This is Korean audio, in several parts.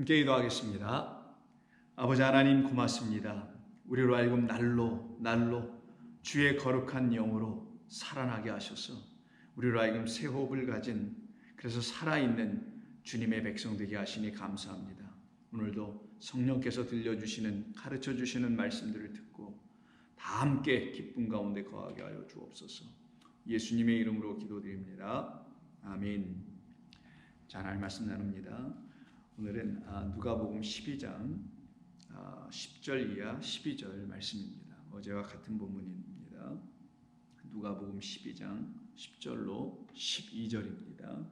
함께 기도하겠습니다. 아버지 하나님 고맙습니다. 우리로 하여금 날로 주의 거룩한 영으로 살아나게 하셔서 우리로 하여금 새 호흡을 가진, 그래서 살아있는 주님의 백성 되게 하시니 감사합니다. 오늘도 성령께서 들려주시는, 가르쳐주시는 말씀들을 듣고 다 함께 기쁨 가운데 거하게 하여 주옵소서. 예수님의 이름으로 기도드립니다. 아멘. 자, 하나님 말씀 나눕니다. 오늘은 누가복음 12장 10절 이하 12절 말씀입니다. 어제와 같은 본문입니다. 누가복음 12장 10절로 12절입니다.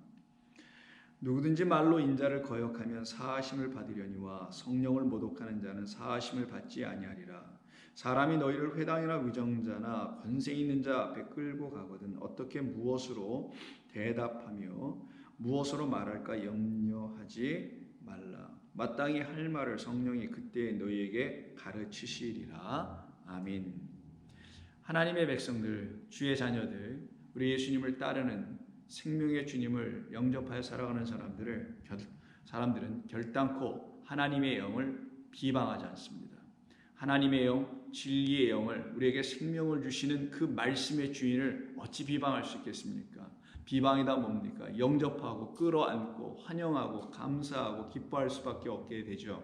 누구든지 말로 인자를 거역하면 사하심을 받으려니와 성령을 모독하는 자는 사하심을 받지 아니하리라. 사람이 너희를 회당이나 위정자나 권세 있는 자 앞에 끌고 가거든 어떻게 무엇으로 대답하며 무엇으로 말할까 염려하지 말라. 마땅히 할 말을 성령이 그때 너희에게 가르치시리라. 아멘. 하나님의 백성들, 주의 자녀들, 우리 예수님을 따르는 생명의 주님을 영접하여 살아가는 사람들은 결단코 하나님의 영을 비방하지 않습니다. 하나님의 영, 진리의 영을, 우리에게 생명을 주시는 그 말씀의 주인을 어찌 비방할 수 있겠습니까? 비방이다 뭡니까? 영접하고 끌어안고 환영하고 감사하고 기뻐할 수밖에 없게 되죠.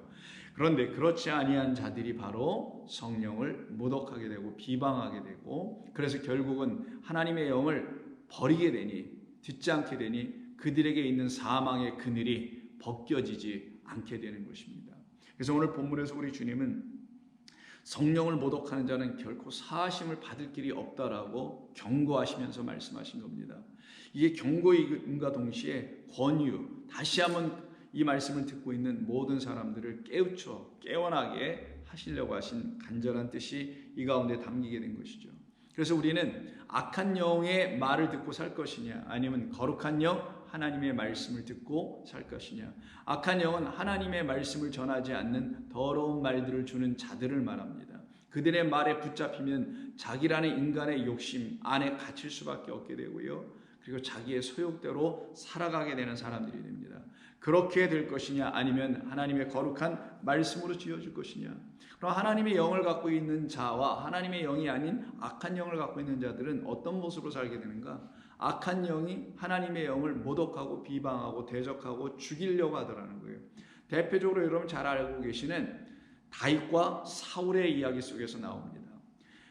그런데 그렇지 아니한 자들이 바로 성령을 모독하게 되고 비방하게 되고, 그래서 결국은 하나님의 영을 버리게 되니, 듣지 않게 되니 그들에게 있는 사망의 그늘이 벗겨지지 않게 되는 것입니다. 그래서 오늘 본문에서 우리 주님은 성령을 모독하는 자는 결코 사하심을 받을 길이 없다라고 경고하시면서 말씀하신 겁니다. 이게 경고임과 동시에 권유, 다시 한번 이 말씀을 듣고 있는 모든 사람들을 깨어나게 하시려고 하신 간절한 뜻이 이 가운데 담기게 된 것이죠. 그래서 우리는 악한 영의 말을 듣고 살 것이냐, 아니면 거룩한 영, 하나님의 말씀을 듣고 살 것이냐. 악한 영은 하나님의 말씀을 전하지 않는 더러운 말들을 주는 자들을 말합니다. 그들의 말에 붙잡히면 자기라는 인간의 욕심 안에 갇힐 수밖에 없게 되고요, 그리고 자기의 소욕대로 살아가게 되는 사람들이 됩니다. 그렇게 될 것이냐, 아니면 하나님의 거룩한 말씀으로 지어질 것이냐. 그럼 하나님의 영을 갖고 있는 자와 하나님의 영이 아닌 악한 영을 갖고 있는 자들은 어떤 모습으로 살게 되는가? 악한 영이 하나님의 영을 모독하고 비방하고 대적하고 죽이려고 하더라는 거예요. 대표적으로 여러분 잘 알고 계시는 다윗과 사울의 이야기 속에서 나옵니다.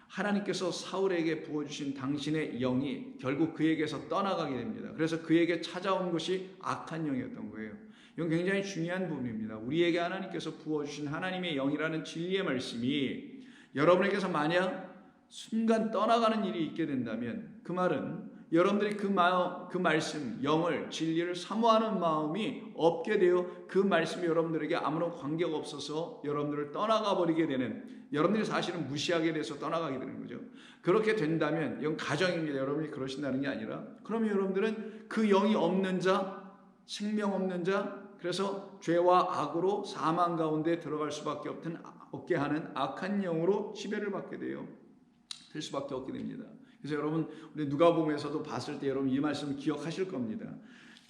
하나님께서 사울에게 부어주신 당신의 영이 결국 그에게서 떠나가게 됩니다. 그래서 그에게 찾아온 것이 악한 영이었던 거예요. 이건 굉장히 중요한 부분입니다. 우리에게 하나님께서 부어주신 하나님의 영이라는 진리의 말씀이 여러분에게서 만약 순간 떠나가는 일이 있게 된다면, 그 말은 여러분들이 그 말씀, 영을, 진리를 사모하는 마음이 없게 되어 그 말씀이 여러분들에게 아무런 관계가 없어서 여러분들을 떠나가 버리게 되는, 여러분들이 사실은 무시하게 돼서 떠나가게 되는 거죠. 그렇게 된다면 이건 가정입니다. 여러분이 그러신다는 게 아니라, 그러면 여러분들은 그 영이 없는 자, 생명 없는 자, 그래서 죄와 악으로 사망 가운데 들어갈 수밖에 없게 하는 악한 영으로 지배를 받게 될 수밖에 없게 됩니다. 그래서 여러분, 우리 누가복음에서도 봤을 때 여러분 이 말씀 기억하실 겁니다.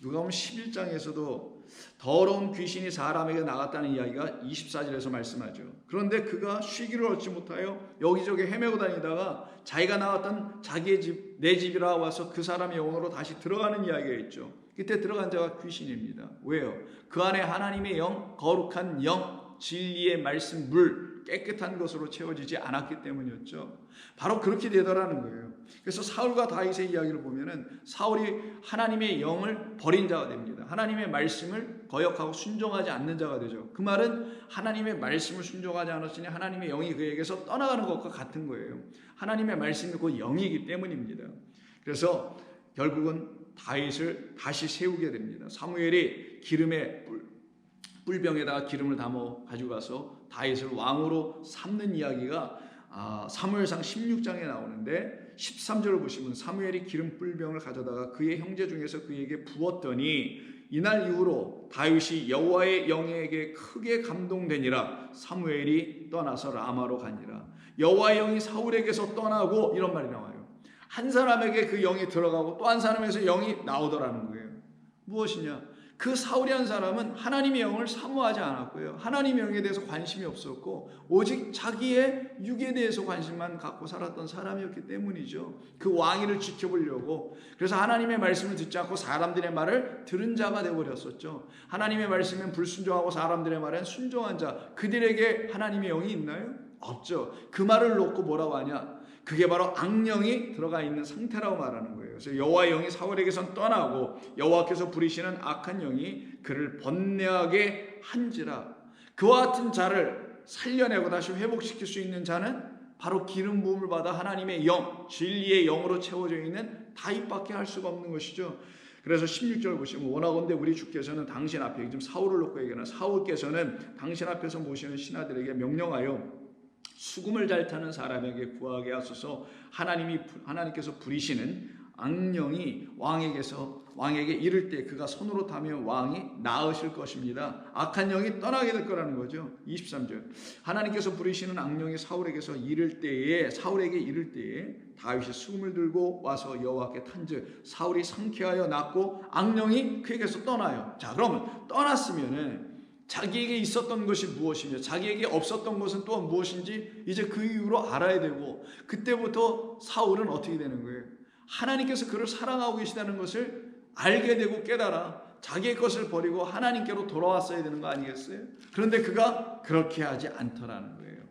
누가복음 11장에서도 더러운 귀신이 사람에게 나갔다는 이야기가 24절에서 말씀하죠. 그런데 그가 쉬기를 얻지 못하여 여기저기 헤매고 다니다가 자기가 나왔던 자기의 집, 내 집이라 와서 그 사람의 영으로 다시 들어가는 이야기가 있죠. 그때 들어간 자가 귀신입니다. 왜요? 그 안에 하나님의 영, 거룩한 영, 진리의 말씀, 물, 깨끗한 것으로 채워지지 않았기 때문이었죠. 바로 그렇게 되더라는 거예요. 그래서 사울과 다윗의 이야기를 보면은 사울이 하나님의 영을 버린 자가 됩니다. 하나님의 말씀을 거역하고 순종하지 않는 자가 되죠. 그 말은 하나님의 말씀을 순종하지 않았으니 하나님의 영이 그에게서 떠나가는 것과 같은 거예요. 하나님의 말씀이 곧 영이기 때문입니다. 그래서 결국은 다윗을 다시 세우게 됩니다. 사무엘이 뿔병에다가 기름을 담아 가지고 가서 다윗을 왕으로 삼는 이야기가 사무엘상 16장에 나오는데 13절을 보시면 사무엘이 기름 뿔병을 가져다가 그의 형제 중에서 그에게 부었더니 이날 이후로 다윗이 여호와의 영에게 크게 감동되니라. 사무엘이 떠나서 라마로 가니라. 여호와의 영이 사울에게서 떠나고, 이런 말이 나와요. 한 사람에게 그 영이 들어가고 또 한 사람에서 영이 나오더라는 거예요. 무엇이냐? 그 사울이라는 사람은 하나님의 영을 사모하지 않았고요. 하나님의 영에 대해서 관심이 없었고 오직 자기의 육에 대해서 관심만 갖고 살았던 사람이었기 때문이죠. 그 왕위를 지켜보려고. 그래서 하나님의 말씀을 듣지 않고 사람들의 말을 들은 자가 되어버렸었죠. 하나님의 말씀엔 불순종하고 사람들의 말엔 순종한 자. 그들에게 하나님의 영이 있나요? 없죠. 그 말을 놓고 뭐라고 하냐? 그게 바로 악령이 들어가 있는 상태라고 말하는 거예요. 그래서 여호와의 영이 사울에게선 떠나고 여호와께서 부리시는 악한 영이 그를 번뇌하게 한지라. 그와 같은 자를 살려내고 다시 회복시킬 수 있는 자는 바로 기름 부음을 받아 하나님의 영, 진리의 영으로 채워져 있는 다윗밖에 할 수가 없는 것이죠. 그래서 16절 보시면 원하건대 우리 주께서는 당신 앞에, 지금 사울을 놓고 얘기하는 사울께서는 당신 앞에서 모시는 신하들에게 명령하여 수금을 잘 타는 사람에게 구하게 하소서. 하나님께서 부리시는 악령이 왕에게 이를 때 그가 손으로 타면 왕이 나으실 것입니다. 악한 영이 떠나게 될 거라는 거죠. 23절 하나님께서 부리시는 악령이 사울에게 이를 때에 다윗이 수금을 들고 와서 여호와께 탄즉 사울이 상쾌하여 낫고 악령이 그에게서 떠나요. 자, 그러면 떠났으면은 자기에게 있었던 것이 무엇이며 자기에게 없었던 것은 또한 무엇인지 이제 그 이유로 알아야 되고, 그때부터 사울은 어떻게 되는 거예요? 하나님께서 그를 사랑하고 계시다는 것을 알게 되고 깨달아 자기의 것을 버리고 하나님께로 돌아왔어야 되는 거 아니겠어요? 그런데 그가 그렇게 하지 않더라는 거예요.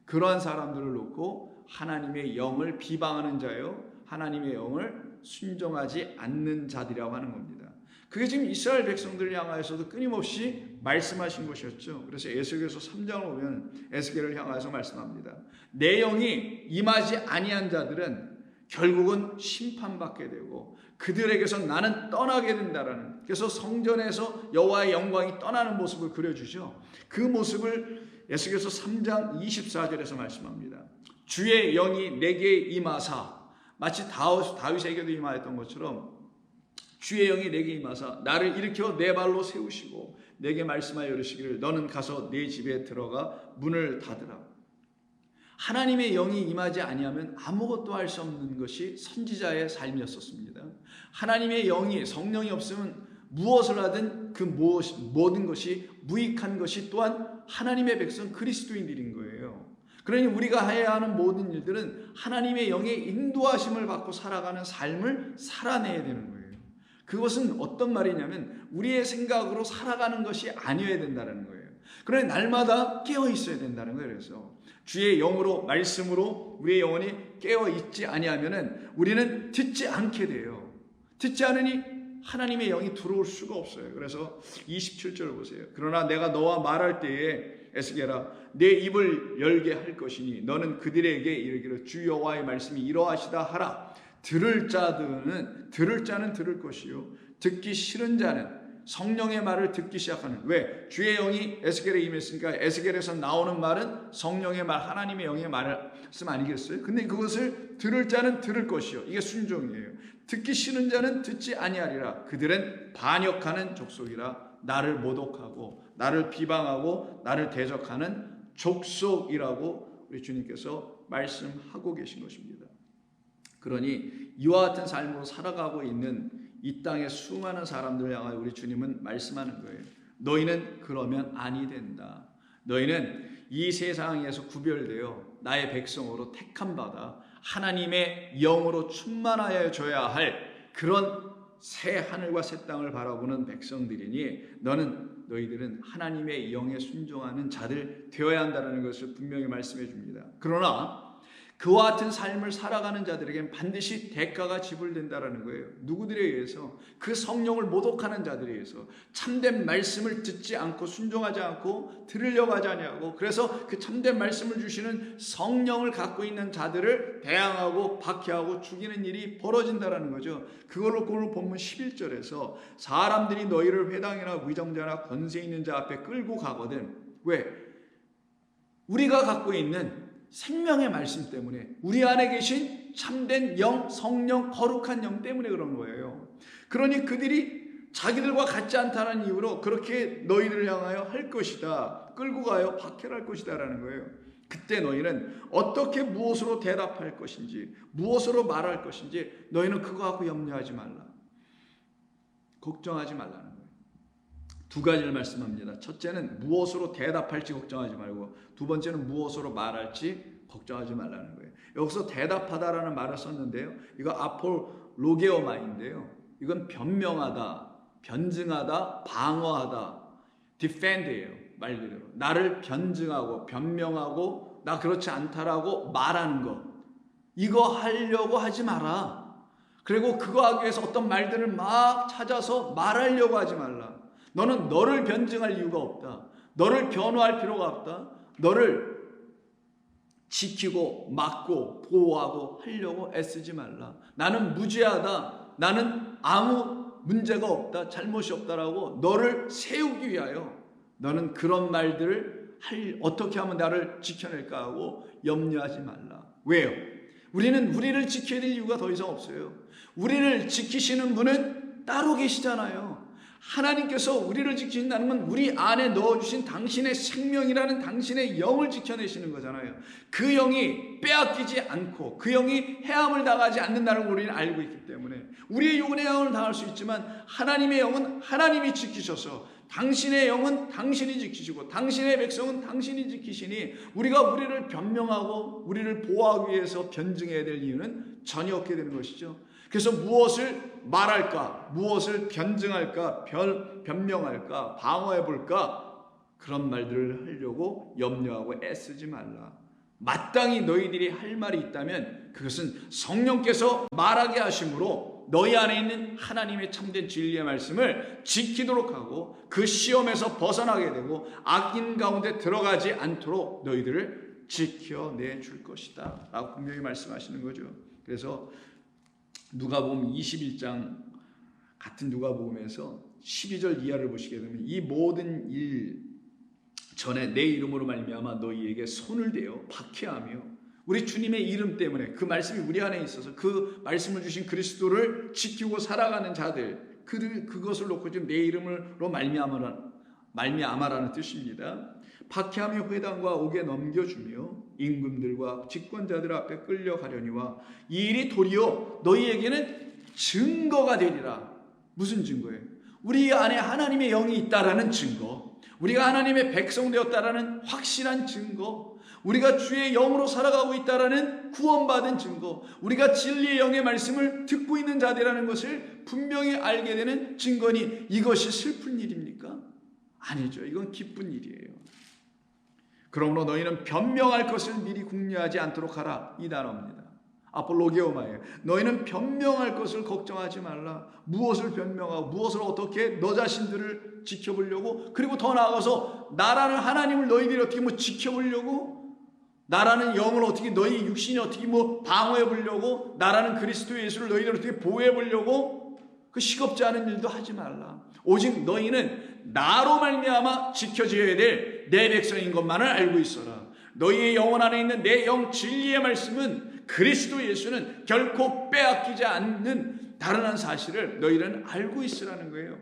그러한 사람들을 놓고 하나님의 영을 비방하는 자요, 하나님의 영을 순종하지 않는 자들이라고 하는 겁니다. 그게 지금 이스라엘 백성들을 향하여서도 끊임없이 말씀하신 것이었죠. 그래서 에스겔서 3장을 보면 에스겔을 향하여서 말씀합니다. 내 영이 임하지 아니한 자들은 결국은 심판받게 되고 그들에게서 나는 떠나게 된다라는, 그래서 성전에서 여호와의 영광이 떠나는 모습을 그려주죠. 그 모습을 에스겔서 3장 24절에서 말씀합니다. 주의 영이 내게 임하사, 마치 다윗에게도 임하였던 것처럼 주의 영이 내게 임하사 나를 일으켜 내 발로 세우시고 내게 말씀하여 이르시기를 너는 가서 내 집에 들어가 문을 닫으라. 하나님의 영이 임하지 아니하면 아무것도 할 수 없는 것이 선지자의 삶이었습니다. 하나님의 영이, 성령이 없으면 무엇을 하든 그 모든 것이 무익한 것이 또한 하나님의 백성 그리스도인들인 거예요. 그러니 우리가 해야 하는 모든 일들은 하나님의 영의 인도하심을 받고 살아가는 삶을 살아내야 되는 거예요. 그것은 어떤 말이냐면 우리의 생각으로 살아가는 것이 아니어야 된다는 거예요. 그러니 날마다 깨어 있어야 된다는 거예요. 그래서 주의 영으로, 말씀으로 우리의 영혼이 깨어 있지 아니하면은 우리는 듣지 않게 돼요. 듣지 않으니 하나님의 영이 들어올 수가 없어요. 그래서 27절 보세요. 그러나 내가 너와 말할 때에 에스겔아 내 입을 열게 할 것이니 너는 그들에게 이르기를 주 여호와의 말씀이 이러하시다 하라. 들을 자는 들을 것이요 듣기 싫은 자는 성령의 말을 듣기 시작하는. 왜? 주의 영이 에스겔에 임했으니까 에스겔에서 나오는 말은 성령의 말, 하나님의 영의 말씀 아니겠어요? 근데 그것을 들을 자는 들을 것이요, 이게 순종이에요. 듣기 싫은 자는 듣지 아니하리라. 그들은 반역하는 족속이라. 나를 모독하고 나를 비방하고 나를 대적하는 족속이라고 우리 주님께서 말씀하고 계신 것입니다. 그러니 이와 같은 삶으로 살아가고 있는 이 땅의 수많은 사람들을 향하여 우리 주님은 말씀하는 거예요. 너희는 그러면 아니 된다. 너희는 이 세상에서 구별되어 나의 백성으로 택함받아 하나님의 영으로 충만하여 줘야 할 그런 새 하늘과 새 땅을 바라보는 백성들이니 너희들은 하나님의 영에 순종하는 자들 되어야 한다는 것을 분명히 말씀해 줍니다. 그러나 그와 같은 삶을 살아가는 자들에겐 반드시 대가가 지불된다는 거예요. 누구들에 의해서? 그 성령을 모독하는 자들에 의해서. 참된 말씀을 듣지 않고 순종하지 않고 들으려고 하지 아니하고, 그래서 그 참된 말씀을 주시는 성령을 갖고 있는 자들을 대항하고 박해하고 죽이는 일이 벌어진다는 거죠. 그걸로 오늘 본문 11절에서 사람들이 너희를 회당이나 위정자나 권세 있는 자 앞에 끌고 가거든. 왜? 우리가 갖고 있는 생명의 말씀 때문에, 우리 안에 계신 참된 영, 성령, 거룩한 영 때문에 그런 거예요. 그러니 그들이 자기들과 같지 않다는 이유로 그렇게 너희를 향하여 할 것이다, 끌고 가요 박해할 것이다 라는 거예요. 그때 너희는 어떻게 무엇으로 대답할 것인지, 무엇으로 말할 것인지 너희는 그거 갖고 염려하지 말라, 걱정하지 말라는 거예요. 두 가지를 말씀합니다. 첫째는 무엇으로 대답할지 걱정하지 말고, 두 번째는 무엇으로 말할지 걱정하지 말라는 거예요. 여기서 대답하다라는 말을 썼는데요, 이거 아폴로게오마인데요, 이건 변명하다, 변증하다, 방어하다, defend예요. 말 그대로 나를 변증하고 변명하고 나 그렇지 않다라고 말하는 것, 이거 하려고 하지 마라. 그리고 그거 하기 위해서 어떤 말들을 막 찾아서 말하려고 하지 말라. 너는 너를 변증할 이유가 없다. 너를 변호할 필요가 없다. 너를 지키고 막고 보호하고 하려고 애쓰지 말라. 나는 무죄하다. 나는 아무 문제가 없다. 잘못이 없다라고 너를 세우기 위하여 너는 그런 말들을 어떻게 하면 나를 지켜낼까 하고 염려하지 말라. 왜요? 우리는 우리를 지켜야 될 이유가 더 이상 없어요. 우리를 지키시는 분은 따로 계시잖아요. 하나님께서 우리를 지키신다는 건 우리 안에 넣어주신 당신의 생명이라는 당신의 영을 지켜내시는 거잖아요. 그 영이 빼앗기지 않고 그 영이 해함을 당하지 않는다는 걸 우리는 알고 있기 때문에 우리의 영은 해함을 당할 수 있지만 하나님의 영은 하나님이 지키셔서 당신의 영은 당신이 지키시고 당신의 백성은 당신이 지키시니 우리가 우리를 변명하고 우리를 보호하기 위해서 변증해야 될 이유는 전혀 없게 되는 것이죠. 그래서 무엇을 말할까, 무엇을 변증할까, 변명할까, 방어해볼까, 그런 말들을 하려고 염려하고 애쓰지 말라. 마땅히 너희들이 할 말이 있다면 그것은 성령께서 말하게 하심으로 너희 안에 있는 하나님의 참된 진리의 말씀을 지키도록 하고 그 시험에서 벗어나게 되고 악인 가운데 들어가지 않도록 너희들을 지켜내 줄 것이다 라고 분명히 말씀하시는 거죠. 그래서 누가복음 21장 같은 누가복음에서 12절 이하를 보시게 되면 이 모든 일 전에 내 이름으로 말미암아 너희에게 손을 대어 박해하며 우리 주님의 이름 때문에 그 말씀이 우리 안에 있어서 그 말씀을 주신 그리스도를 지키고 살아가는 자들 그것을 놓고 지금 내 이름으로 말미암아라는 뜻입니다. 박해하며 회당과 옥에 넘겨주며 임금들과 집권자들 앞에 끌려가려니와 이 일이 도리어 너희에게는 증거가 되리라. 무슨 증거예요? 우리 안에 하나님의 영이 있다라는 증거, 우리가 하나님의 백성 되었다라는 확실한 증거, 우리가 주의 영으로 살아가고 있다라는 구원받은 증거, 우리가 진리의 영의 말씀을 듣고 있는 자들이라는 것을 분명히 알게 되는 증거니 이것이 슬픈 일입니까? 아니죠. 이건 기쁜 일이에요. 그러므로 너희는 변명할 것을 미리 궁리하지 않도록 하라. 이 단어입니다. 아폴로게오마예요. 너희는 변명할 것을 걱정하지 말라. 무엇을 변명하고 무엇을 어떻게 너 자신들을 지켜보려고, 그리고 더 나아가서 나라는 하나님을 너희들이 어떻게 지켜보려고, 나라는 영을 어떻게 너희 육신이 어떻게 방어해 보려고, 나라는 그리스도 예수를 너희들 어떻게 보호해 보려고, 그 시겁지 않은 일도 하지 말라. 오직 너희는 나로 말미암아 지켜져야 될 내 백성인 것만을 알고 있어라. 너희의 영혼 안에 있는 내 영 진리의 말씀은 그리스도 예수는 결코 빼앗기지 않는 다른 한 사실을 너희는 알고 있으라는 거예요.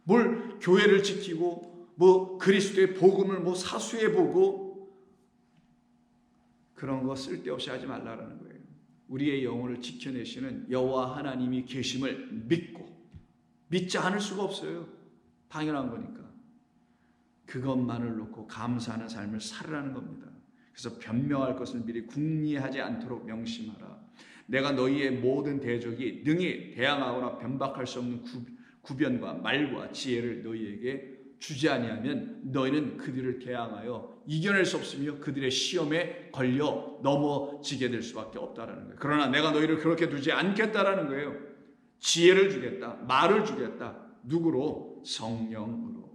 뭘 교회를 지키고 그리스도의 복음을 사수해 보고 그런 거 쓸데없이 하지 말라는 거예요. 우리의 영혼을 지켜내시는 여호와 하나님이 계심을 믿지 않을 수가 없어요. 당연한 거니까. 그것만을 놓고 감사하는 삶을 살으라는 겁니다. 그래서 변명할 것을 미리 궁리하지 않도록 명심하라. 내가 너희의 모든 대적이 능히 대항하거나 변박할 수 없는 구변과 말과 지혜를 너희에게 주지 아니하면 너희는 그들을 대항하여 이겨낼 수 없으며 그들의 시험에 걸려 넘어지게 될 수밖에 없다라는 거예요. 그러나 내가 너희를 그렇게 두지 않겠다라는 거예요. 지혜를 주겠다, 말을 주겠다. 누구로? 성령으로.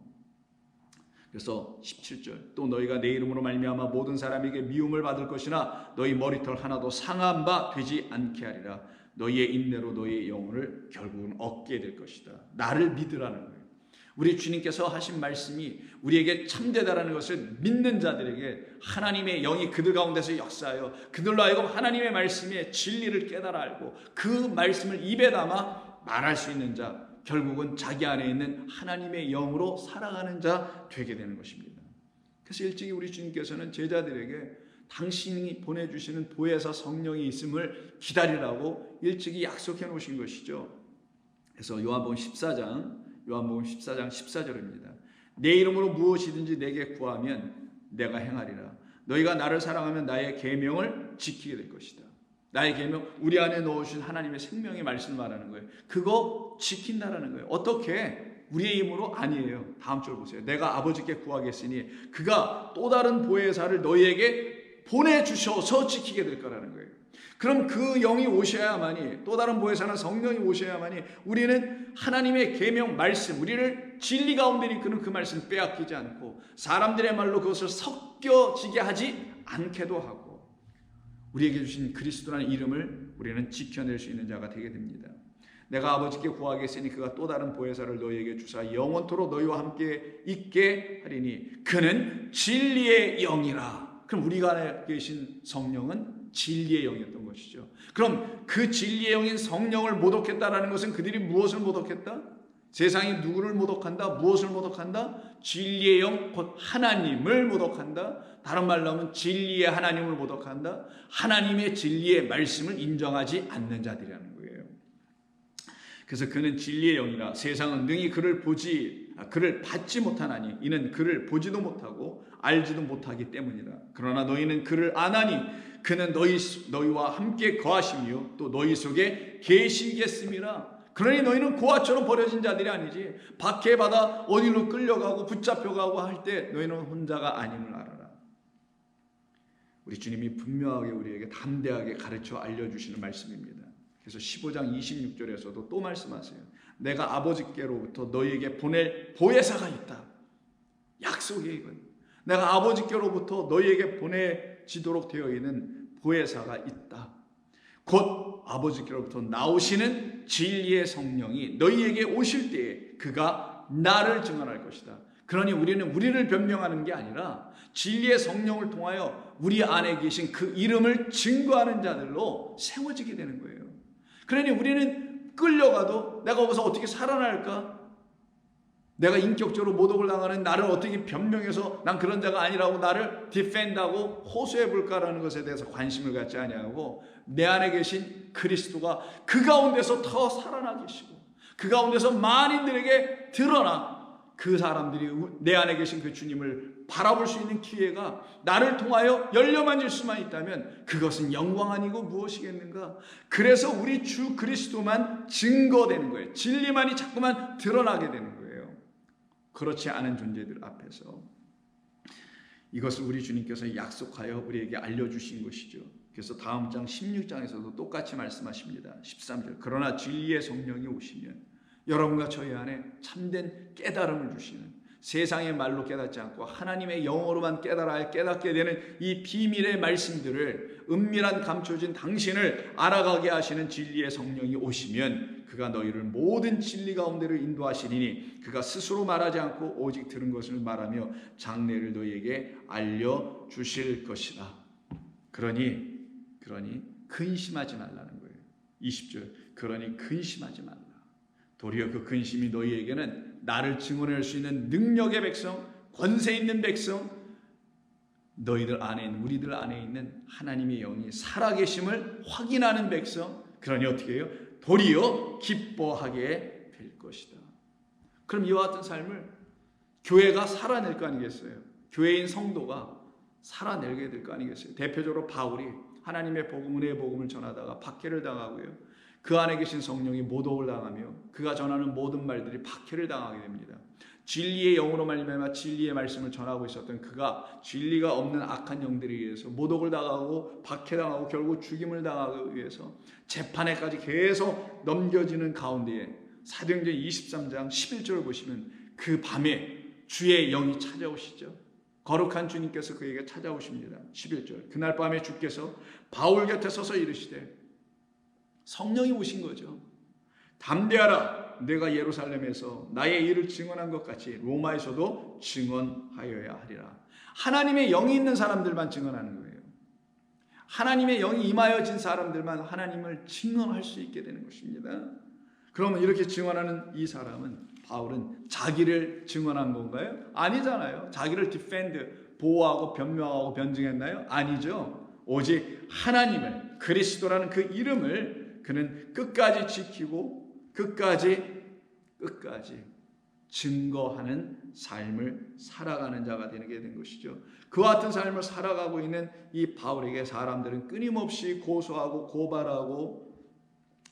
그래서 17절 또 너희가 내 이름으로 말미암아 모든 사람에게 미움을 받을 것이나 너희 머리털 하나도 상한 바 되지 않게 하리라. 너희의 인내로 너희의 영혼을 결국은 얻게 될 것이다. 나를 믿으라는 거예요. 우리 주님께서 하신 말씀이 우리에게 참되다라는 것을 믿는 자들에게 하나님의 영이 그들 가운데서 역사하여 그들로 하여금 하나님의 말씀의 진리를 깨달아 알고 그 말씀을 입에 담아 말할 수 있는 자, 결국은 자기 안에 있는 하나님의 영으로 살아가는 자 되게 되는 것입니다. 그래서 일찍이 우리 주님께서는 제자들에게 당신이 보내주시는 보혜사 성령이 있음을 기다리라고 일찍이 약속해 놓으신 것이죠. 그래서 요한복음 14장 14절입니다. 내 이름으로 무엇이든지 내게 구하면 내가 행하리라. 너희가 나를 사랑하면 나의 계명을 지키게 될 것이다. 나의 계명, 우리 안에 넣으신 하나님의 생명의 말씀을 말하는 거예요. 그거 지킨다라는 거예요. 어떻게? 우리의 힘으로 아니에요. 다음 절 보세요. 내가 아버지께 구하겠으니 그가 또 다른 보혜사를 너희에게 보내주셔서 지키게 될 거라는 거예요. 그럼 그 영이 오셔야만이, 또 다른 보혜사는 성령이 오셔야만이 우리는 하나님의 계명 말씀, 우리를 진리 가운데 이끄는 그 말씀 빼앗기지 않고 사람들의 말로 그것을 섞여지게 하지 않게도 하고 우리에게 주신 그리스도라는 이름을 우리는 지켜낼 수 있는 자가 되게 됩니다. 내가 아버지께 구하겠으니 그가 또 다른 보혜사를 너희에게 주사 영원토록 너희와 함께 있게 하리니 그는 진리의 영이라. 그럼 우리가 안에 계신 성령은 진리의 영이었던 것이죠. 그럼 그 진리의 영인 성령을 모독했다라는 것은 그들이 무엇을 모독했다? 세상이 누구를 모독한다? 무엇을 모독한다? 진리의 영, 곧 하나님을 모독한다. 다른 말로 하면 진리의 하나님을 모독한다. 하나님의 진리의 말씀을 인정하지 않는 자들이라는 거예요. 그래서 그는 진리의 영이라. 세상은 능히 그를 받지 못하나니 이는 그를 보지도 못하고 알지도 못하기 때문이라. 그러나 너희는 그를 아나니 그는 너희와 함께 거하시며 또 너희 속에 계시겠음이라. 그러니 너희는 고아처럼 버려진 자들이 아니지. 박해받아 어디로 끌려가고 붙잡혀가고 할 때 너희는 혼자가 아님을 알아라. 우리 주님이 분명하게 우리에게 담대하게 가르쳐 알려주시는 말씀입니다. 그래서 15장 26절에서도 또 말씀하세요. 내가 아버지께로부터 너희에게 보낼 보혜사가 있다. 약속이에요. 이건. 내가 아버지께로부터 너희에게 보내지도록 되어 있는 보혜사가 있다. 곧 아버지께로부터 나오시는 진리의 성령이 너희에게 오실 때에 그가 나를 증언할 것이다. 그러니 우리는 우리를 변명하는 게 아니라 진리의 성령을 통하여 우리 안에 계신 그 이름을 증거하는 자들로 세워지게 되는 거예요. 그러니 우리는 끌려가도 내가 거기서 어떻게 살아날까? 내가 인격적으로 모독을 당하는 나를 어떻게 변명해서 난 그런 자가 아니라고 나를 디펜드하고 호소해 볼까라는 것에 대해서 관심을 갖지 아니하고 내 안에 계신 그리스도가 그 가운데서 더 살아나 계시고 그 가운데서 만인들에게 드러나 그 사람들이 내 안에 계신 그 주님을 바라볼 수 있는 기회가 나를 통하여 열려만질 수만 있다면 그것은 영광 아니고 무엇이겠는가? 그래서 우리 주 그리스도만 증거되는 거예요. 진리만이 자꾸만 드러나게 되는 거예요. 그렇지 않은 존재들 앞에서 이것을 우리 주님께서 약속하여 우리에게 알려주신 것이죠. 그래서 다음 장 16장에서도 똑같이 말씀하십니다. 13절 그러나 진리의 성령이 오시면 여러분과 저희 안에 참된 깨달음을 주시는 세상의 말로 깨닫지 않고 하나님의 영어로만 깨닫게 되는 이 비밀의 말씀들을 은밀한 감춰진 당신을 알아가게 하시는 진리의 성령이 오시면 그가 너희를 모든 진리 가운데를 인도하시리니 그가 스스로 말하지 않고 오직 들은 것을 말하며 장래를 너희에게 알려주실 것이다. 그러니 근심하지 말라는 거예요. 20절 그러니 근심하지 말라. 도리어 그 근심이 너희에게는 나를 증언할 수 있는 능력의 백성, 권세 있는 백성, 너희들 안에 있는 우리들 안에 있는 하나님의 영이 살아계심을 확인하는 백성, 그러니 어떻게 해요? 도리어 기뻐하게 될 것이다. 그럼 이와 같은 삶을 교회가 살아낼 거 아니겠어요? 교회인 성도가 살아내게 될 거 아니겠어요? 대표적으로 바울이 하나님의 복음, 은혜의 복음을 전하다가 박해를 당하고요. 그 안에 계신 성령이 모독을 당하며 그가 전하는 모든 말들이 박해를 당하게 됩니다. 진리의 영으로 말미암아 진리의 말씀을 전하고 있었던 그가 진리가 없는 악한 영들에 의해서 모독을 당하고 박해당하고 결국 죽임을 당하기 위해서 재판에까지 계속 넘겨지는 가운데에 사도행전 23장 11절을 보시면 그 밤에 주의 영이 찾아오시죠. 거룩한 주님께서 그에게 찾아오십니다. 11절 그날 밤에 주께서 바울 곁에 서서 이르시되 성령이 오신 거죠. 담대하라. 내가 예루살렘에서 나의 일을 증언한 것 같이 로마에서도 증언하여야 하리라. 하나님의 영이 있는 사람들만 증언하는 거예요. 하나님의 영이 임하여진 사람들만 하나님을 증언할 수 있게 되는 것입니다. 그러면 이렇게 증언하는 이 사람은 바울은 자기를 증언한 건가요? 아니잖아요. 자기를 디펜드, 보호하고 변명하고 변증했나요? 아니죠. 오직 하나님을, 그리스도라는 그 이름을 그는 끝까지 지키고 끝까지 증거하는 삶을 살아가는 자가 되게 된 것이죠. 그와 같은 삶을 살아가고 있는 이 바울에게 사람들은 끊임없이 고소하고 고발하고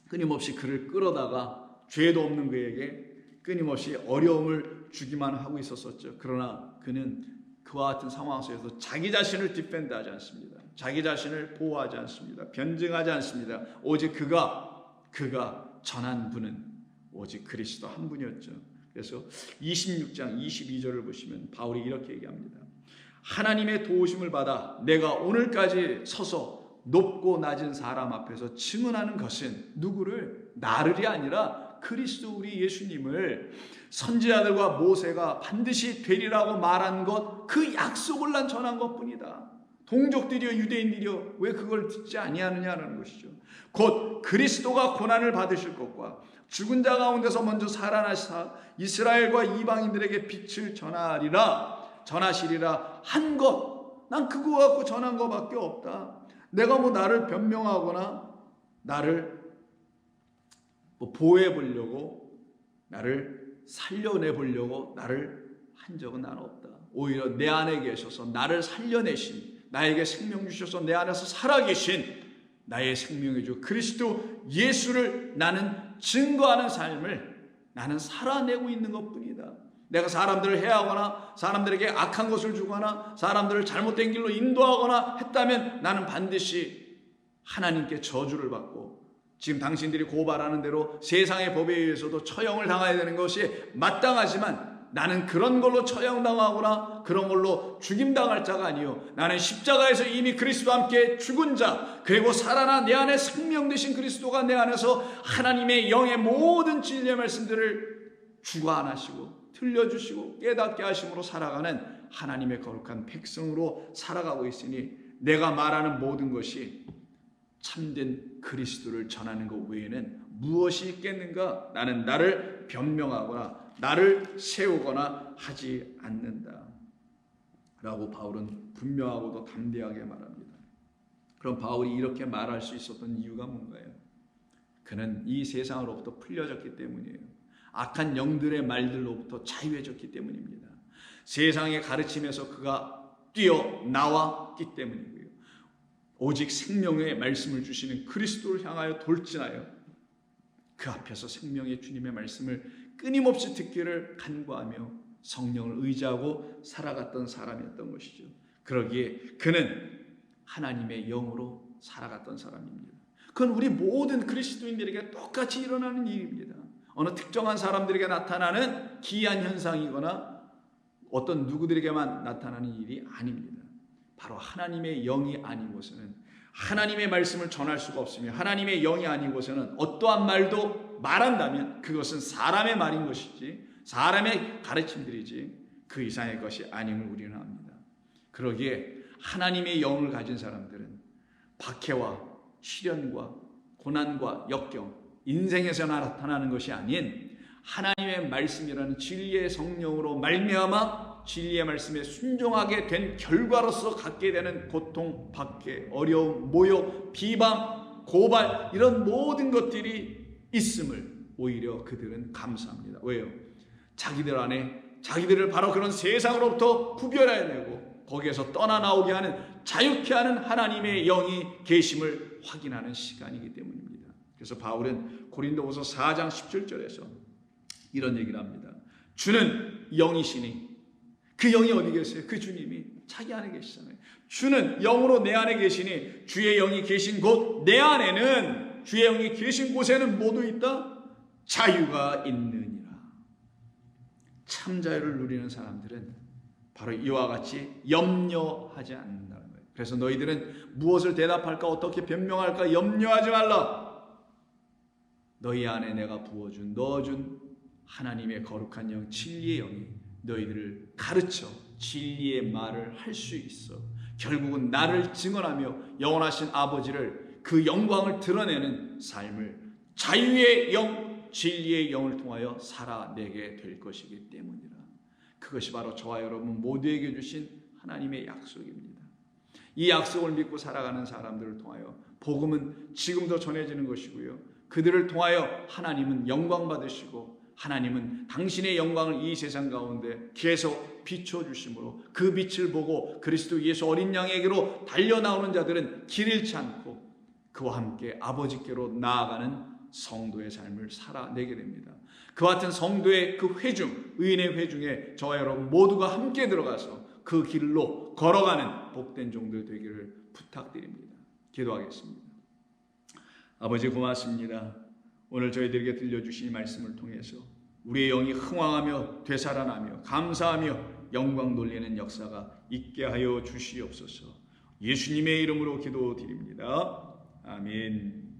끊임없이 그를 끌어다가 죄도 없는 그에게 끊임없이 어려움을 주기만 하고 있었었죠. 그러나 그는 그와 같은 상황 속에서 자기 자신을 디펜드하지 않습니다. 자기 자신을 보호하지 않습니다. 변증하지 않습니다. 오직 그가 전한 분은 오직 그리스도 한 분이었죠. 그래서 26장 22절을 보시면 바울이 이렇게 얘기합니다. 하나님의 도우심을 받아 내가 오늘까지 서서 높고 낮은 사람 앞에서 증언하는 것은 누구를? 나를이 아니라 그리스도 우리 예수님을 선지자들과 모세가 반드시 되리라고 말한 것, 그 약속을 난 전한 것뿐이다. 동족들이여 유대인들이여 왜 그걸 듣지 아니하느냐는 것이죠. 곧 그리스도가 고난을 받으실 것과 죽은 자 가운데서 먼저 살아나사 이스라엘과 이방인들에게 빛을 전하시리라 한 것, 난 그거 갖고 전한 것밖에 없다. 내가 나를 변명하거나 나를 보호해 보려고, 나를 살려내 보려고 나를 한 적은 난 없다. 오히려 내 안에 계셔서 나를 살려내신, 나에게 생명 주셔서 내 안에서 살아계신 나의 생명의 주 그리스도 예수를 나는 증거하는 삶을 나는 살아내고 있는 것뿐이다. 내가 사람들을 해하거나 사람들에게 악한 것을 주거나 사람들을 잘못된 길로 인도하거나 했다면 나는 반드시 하나님께 저주를 받고, 지금 당신들이 고발하는 대로 세상의 법에 의해서도 처형을 당해야 되는 것이 마땅하지만 나는 그런 걸로 처형당하거나 그런 걸로 죽임당할 자가 아니요, 나는 십자가에서 이미 그리스도와 함께 죽은 자, 그리고 살아나 내 안에 생명 되신 그리스도가 내 안에서 하나님의 영의 모든 진리의 말씀들을 주관하시고 들려주시고 깨닫게 하심으로 살아가는 하나님의 거룩한 백성으로 살아가고 있으니 내가 말하는 모든 것이 참된 그리스도를 전하는 것 외에는 무엇이 있겠는가? 나는 나를 변명하거나 나를 세우거나 하지 않는다 라고 바울은 분명하고도 담대하게 말합니다. 그럼 바울이 이렇게 말할 수 있었던 이유가 뭔가요? 그는 이 세상으로부터 풀려졌기 때문이에요. 악한 영들의 말들로부터 자유해졌기 때문입니다. 세상의 가르침에서 그가 뛰어나왔기 때문이고요. 오직 생명의 말씀을 주시는 그리스도를 향하여 돌진하여 그 앞에서 생명의 주님의 말씀을 끊임없이 듣기를 간구하며 성령을 의지하고 살아갔던 사람이었던 것이죠. 그러기에 그는 하나님의 영으로 살아갔던 사람입니다. 그건 우리 모든 그리스도인들에게 똑같이 일어나는 일입니다. 어느 특정한 사람들에게 나타나는 기이한 현상이거나 어떤 누구들에게만 나타나는 일이 아닙니다. 바로 하나님의 영이 아니고서는 하나님의 말씀을 전할 수가 없으며, 하나님의 영이 아니고서는 어떠한 말도 말한다면 그것은 사람의 말인 것이지, 사람의 가르침들이지 그 이상의 것이 아님을 우리는 압니다. 그러기에 하나님의 영을 가진 사람들은 박해와 시련과 고난과 역경, 인생에서 나타나는 것이 아닌 하나님의 말씀이라는 진리의 성령으로 말미암아 진리의 말씀에 순종하게 된 결과로서 갖게 되는 고통, 박해, 어려움, 모욕, 비방, 고발, 이런 모든 것들이 있음을 오히려 그들은 감사합니다. 왜요? 자기들 안에 자기들을 바로 그런 세상으로부터 구별해내고 거기에서 떠나 나오게 하는, 자유케 하는 하나님의 영이 계심을 확인하는 시간이기 때문입니다. 그래서 바울은 고린도후서 4장 17절에서 이런 얘기를 합니다. 주는 영이시니, 그 영이 어디 계세요? 그 주님이 자기 안에 계시잖아요. 주는 영으로 내 안에 계시니 주의 영이 계신 곳, 내 안에는, 주의 영이 계신 곳에는 모두 있다? 자유가 있느니라. 참 자유를 누리는 사람들은 바로 이와 같이 염려하지 않는다는 거예요. 그래서 너희들은 무엇을 대답할까, 어떻게 변명할까 염려하지 말라. 너희 안에 내가 부어준, 넣어준 하나님의 거룩한 영, 진리의 영이 너희들을 가르쳐 진리의 말을 할 수 있어. 결국은 나를 증언하며 영원하신 아버지를, 그 영광을 드러내는 삶을 자유의 영, 진리의 영을 통하여 살아내게 될 것이기 때문이라. 그것이 바로 저와 여러분 모두에게 주신 하나님의 약속입니다. 이 약속을 믿고 살아가는 사람들을 통하여 복음은 지금도 전해지는 것이고요, 그들을 통하여 하나님은 영광 받으시고 하나님은 당신의 영광을 이 세상 가운데 계속 비춰주심으로 그 빛을 보고 그리스도 예수 어린 양에게로 달려나오는 자들은 길 잃지 않고 그와 함께 아버지께로 나아가는 성도의 삶을 살아내게 됩니다. 그와 같은 성도의 그 회중, 의인의 회중에 저와 여러분 모두가 함께 들어가서 그 길로 걸어가는 복된 종들 되기를 부탁드립니다. 기도하겠습니다. 아버지 고맙습니다. 오늘 저희들에게 들려주신 말씀을 통해서 우리의 영이 흥왕하며 되살아나며 감사하며 영광 돌리는 역사가 있게 하여 주시옵소서. 예수님의 이름으로 기도드립니다. 아멘.